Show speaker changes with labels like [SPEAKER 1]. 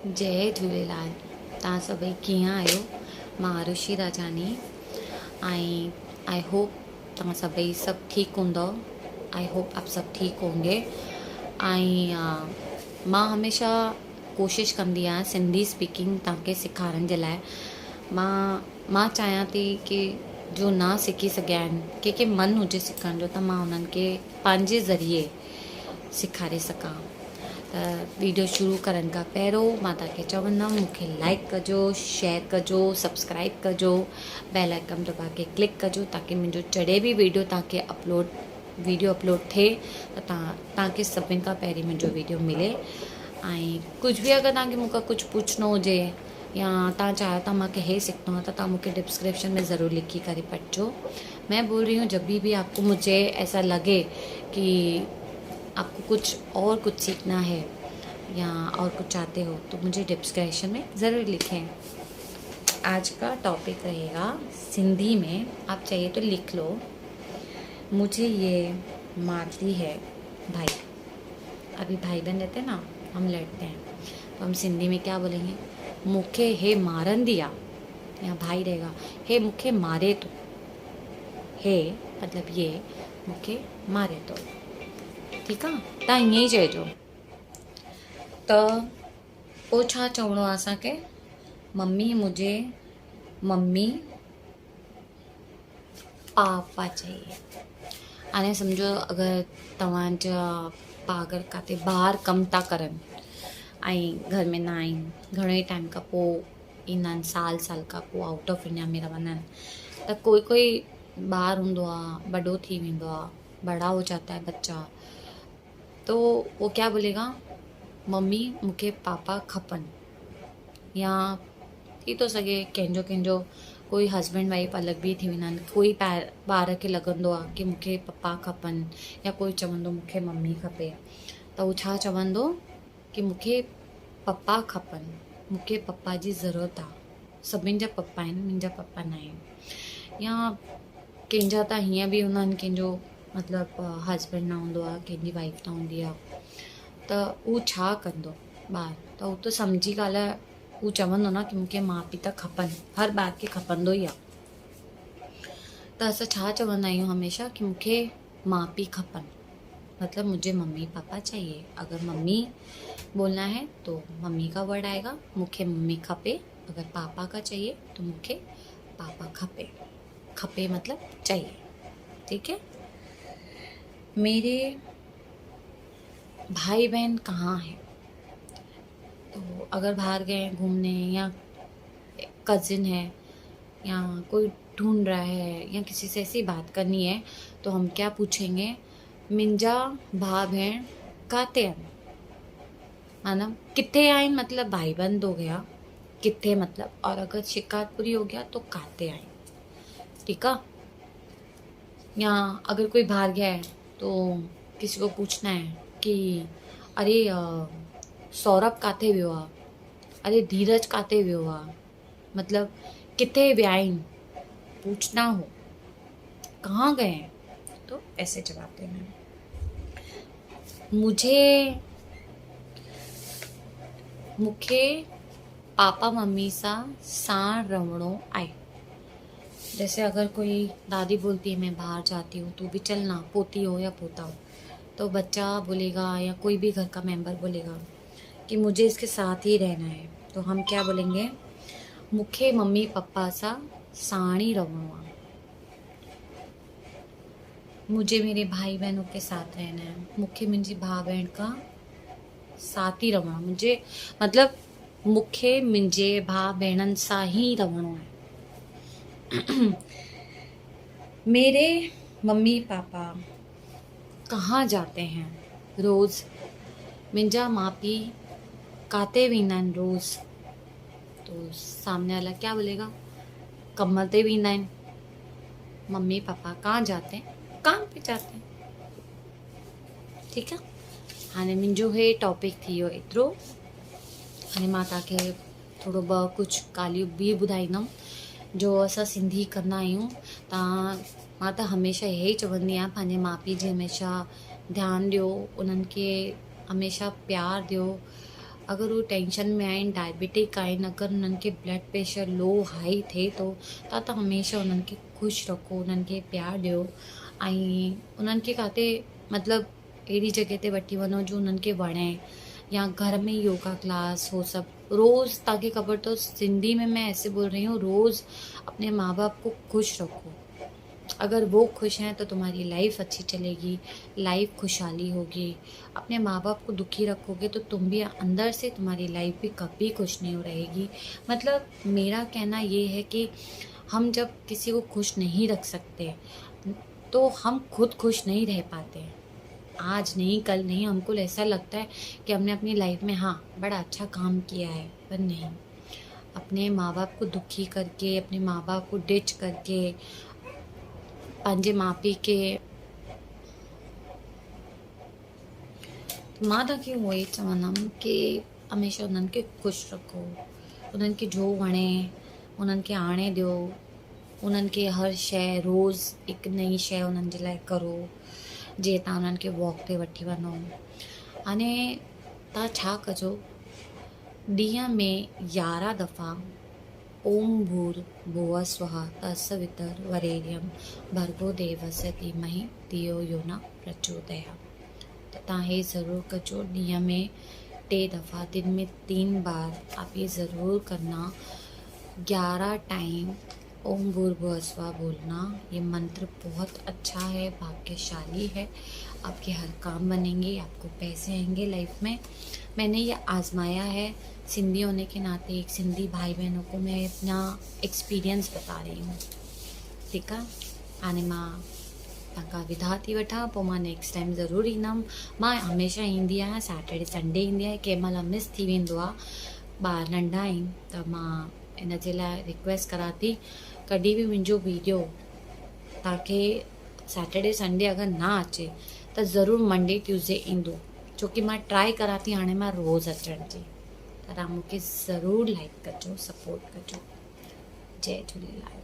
[SPEAKER 1] जय झूलेलाल। तव्हां सभई कीअं आहियो? मां आरुषि राजानी ऐं आई होप तव्हां सभई सभु ठीकु हूंदव। आई होप आप सब ठीक होंगे। ऐं मां हमेशह कोशिशि कंदी आहियां सिंधी स्पीकिंग तव्हांखे सेखारण जे लाइ। मां चाहियां थी की जो ना सिखी सघिया आहिनि, कंहिंखे मन हुजे सिखण जो, त मां उन्हनि खे पंहिंजे ज़रिए सेखारे सघां। त वीडियो शुरू करण खां पहिरियों मां तव्हांखे चवंदमि मूंखे लाइक कजो, शेयर कजो, सब्सक्राइब कजो, बेल आइकन दबा के क्लिक कजो ताकी मुंहिंजो जॾहिं बि वीडियो तव्हांखे वीडियो अपलोड थिए त तव्हांखे सभिनि खां पहिरीं मुंहिंजो वीडियो मिले। ऐं कुझु बि अगरि तव्हांखे मूंखां कुझु पुछिणो हुजे या तव्हां चाहियो था मूंखे हे सीखना है तो तव्हां मूंखे डिस्क्रिप्शन में ज़रूर लिखी करे पढ़जो। मैं बोल रही हूँ जब भी आपको मुझे ऐसा लगे कि आपको कुछ सीखना है या और कुछ चाहते हो तो मुझे डिस्क्रिप्शन में ज़रूर लिखें। आज का टॉपिक रहेगा सिंधी में, आप चाहिए तो लिख लो। मुझे ये मारती है भाई। अभी भाई बहन रहते हैं ना, हम लड़ते हैं तो हम सिंधी में क्या बोलेंगे? मुखे हे मारन दिया, या भाई रहेगा हे मुखे मारे तो। हे मतलब ये मुखे मारे तो, ठीक है? तव्हां ईअं ई चइजो। त पोइ छा चवणो आहे असांखे? मम्मी पापा चाहिए। हाणे सम्झो अगरि तव्हांजा पाउ अगरि किथे ॿाहिरि कमु था करनि ऐं घर में न आहिनि, घणे ई टाइम खां पोइ ईंदा आहिनि, साल खां पोइ आउट ऑफ इंडिया में रहंदा आहिनि, त कोई ॿार हूंदो आहे, वॾो थी वेंदो आहे, बड़ा हो जाता है बच्चा, तो वो क्या बोलेगा? मम्मी मूंखे पापा खपनि। या थी थो सघे कंहिंजो कोई हस्बैंड वाइफ अलॻि बि थी वेंदा आहिनि। कोई ॿार खे लॻंदो आहे की मूंखे पप्पा खपनि, या कोई चवंदो मूंखे मम्मी खपे, त उहो छा चवंदो कि मूंखे पप्पा खपनि, मूंखे पप्पा जी ज़रूरत आहे। सभिनि जा पप्पा आहिनि, मुंहिंजा पप्पा न आहिनि। या कंहिंजा त हीअं बि हूंदा आहिनि, कंहिंजो मतिलबु हस्बैंड न हूंदो आहे, कंहिंजी वाइफ न हूंदी आहे, त उहो छा कंदो ॿार? त उहो त सम्झी ॻाल्हि आहे, उहो चवंदो न कि मूंखे माउ पीउ त खपनि, हर ॿार खे खपंदो ई आहे। त असां छा चवंदा आहियूं हमेशह कि मूंखे माउ पीउ खपनि, मतलब मुझे मम्मी पापा चाहिए। अगर मम्मी बोलना है तो मम्मी का वर्ड आएगा, मूंखे मम्मी खपे। अगर पापा का चाहिए तो मूंखे पापा खपे। खपे मतलब चाहिए, ठीक है? मेरे भाई बहन कहाँ हैं? तो अगर बाहर गए घूमने, या कज़िन है, या कोई ढूंढ रहा है, या किसी से ऐसी बात करनी है, तो हम क्या पूछेंगे? मुंहिंजा भाउ भेण काथे आहिनि? माना किथे आहिनि मतलब भाई बंद हो गया, किथे मतलब, और अगर शिकारपुरी हो गया तो काथे आहिनि, ठीक है? या अगर कोई बाहर गया है तो किसी को पूछना है कि अरे सौरभ काथे वियो आहे, अरे धीरज काथे वियो आहे, मतलब किथे विया आहिनि, पूछना हो कहाँ गए हैं, तो ऐसे जवाब देना है। मूंखे पापा मम्मी सां साण रहणो आहे। जैसे अगर कोई दादी बोलती है मैं बाहर जाती हूँ, तू भी चलना, पोती हो या पोता हो, तो बच्चा बोलेगा या कोई भी घर का मेंबर बोलेगा कि मुझे इसके साथ ही रहना है, तो हम क्या बोलेंगे? मूंखे मम्मी पापा सां साण ही रहणो आहे। मुझे मेरे भाई बहनों के साथ रहना है, मूंखे मुंहिंजी भाउ भेण का साथ ही रहणो आहे। मुझे मतलब मूंखे मुंहिंजे भाउ भेणनि सां ही रहणो आहे। मेरे मम्मी पापा कहाँ जाते हैं रोज़? मुंहिंजा माउ पीउ काथे वेंदा आहिनि रोज़? तो सामने वाला क्या बोलेगा? कम ते वेंदा आहिनि। मम्मी पापा कहाँ जाते हैं? काम पे जाते हैं, ठीक है? हाणे मुंहिंजो हे टॉपिक थी वियो एतिरो। हाणे मां तव्हांखे थोरो कुझु ॻाल्हियूं बि ॿुधाईंदमि जो असां सिंधी कंदा आहियूं। मां त हमेशह इहे ई चवंदी आहियां, पंहिंजे माउ पीउ जी हमेशह ध्यानु ॾियो, उन्हनि खे हमेशह प्यार ॾियो, अगरि उहे टेंशन में आहिनि, डायबिटिक आहिनि, अगरि उन्हनि खे ब्लड प्रेशर लो हाई थिए थो, त हमेशह उन्हनि खे ख़ुशि रखो, उन्हनि खे प्यारु ॾियो ऐं उन्हनि खे किथे मतिलबु अहिड़ी जॻह ते वठी वञो जो उन्हनि खे वणे, या घर में योगा क्लास हो सब रोज़। ताकि खबर तो सिंधी में मैं ऐसे बोल रही हूँ, रोज़ अपने माँ बाप को खुश रखो। अगर वो खुश हैं तो तुम्हारी लाइफ अच्छी चलेगी, लाइफ खुशहाली होगी। अपने माँ बाप को दुखी रखोगे तो तुम भी अंदर से, तुम्हारी लाइफ भी कभी खुश नहीं रहेगी। मतलब मेरा कहना ये है कि हम जब किसी को खुश नहीं रख सकते तो हम खुद खुश नहीं रह पाते। आज नहीं, कल नहीं, हमको ऐसा लगता है कि हमने अपनी लाइफ में हाँ बड़ा अच्छा काम किया है, पर नहीं। अपने माँ बाप को दुखी करके, अपने माँ बाप को डिच करके, पंहिंजे माउ पीउ खे, मां तव्हांखे उहो ई चवंदमि कि हमेशह उन्हनि खे ख़ुशि रखो, उन्हनि खे जो वणे उन्हनि खे आणे ॾियो, उन्हनि खे हर शइ रोज़ हिकु नई शइ उन्हनि जे लाइ करो। जीअं तव्हां उन्हनि खे वॉक ते वठी वञो, हाणे तव्हां छा कजो, ॾींहं में 11 दफ़ा ओम भूर्भुवः स्वः तत्सवितुर्वरेण्यं भर्गो देवस्य धीमहि धियो यो न प्रचोदयात्। तो तव्हां हे ज़रूर कजो, ॾींहं में 3 दफ़ा, दिन में 3 बार आप ये ज़रूर करना। 11 टाइम ओम भूर्भुवः स्वः बोलना। ये मंत्र बहुत अच्छा है, भाग्यशाली है, आपके हर काम बनेंगे, आपको पैसे आएंगे लाइफ में। मैंने ये आजमाया है, सिंधी होने के नाते एक सिंधी भाई बहनों को मैं अपना एक्सपीरियंस बता रही हूँ। ठीक है, हाणे मां तव्हांखां विदा थी वठां, पोइ मां नेक्स्ट टाइम ज़रूरु ईंदमि। मां हमेशह ईंदी आहियां, सैटरडे संडे ईंदी आहियां, कंहिं महिल मिस थी वेंदो आहे, ॿार नंढा आहिनि, त मां इन जे लाइ रिक्वेस्ट करां थी, कॾहिं बि मुंहिंजो वीडियो तव्हांखे सैटरडे संडे अगरि ना अचे त ज़रूरु मंडे ट्यूसडे ईंदो, छोकी मां ट्राई करां थी हाणे मां रोज़ अचण जी। त तव्हां मूंखे ज़रूरु लाइक कजो, सपोर्ट कजो। जय झूलेलाल।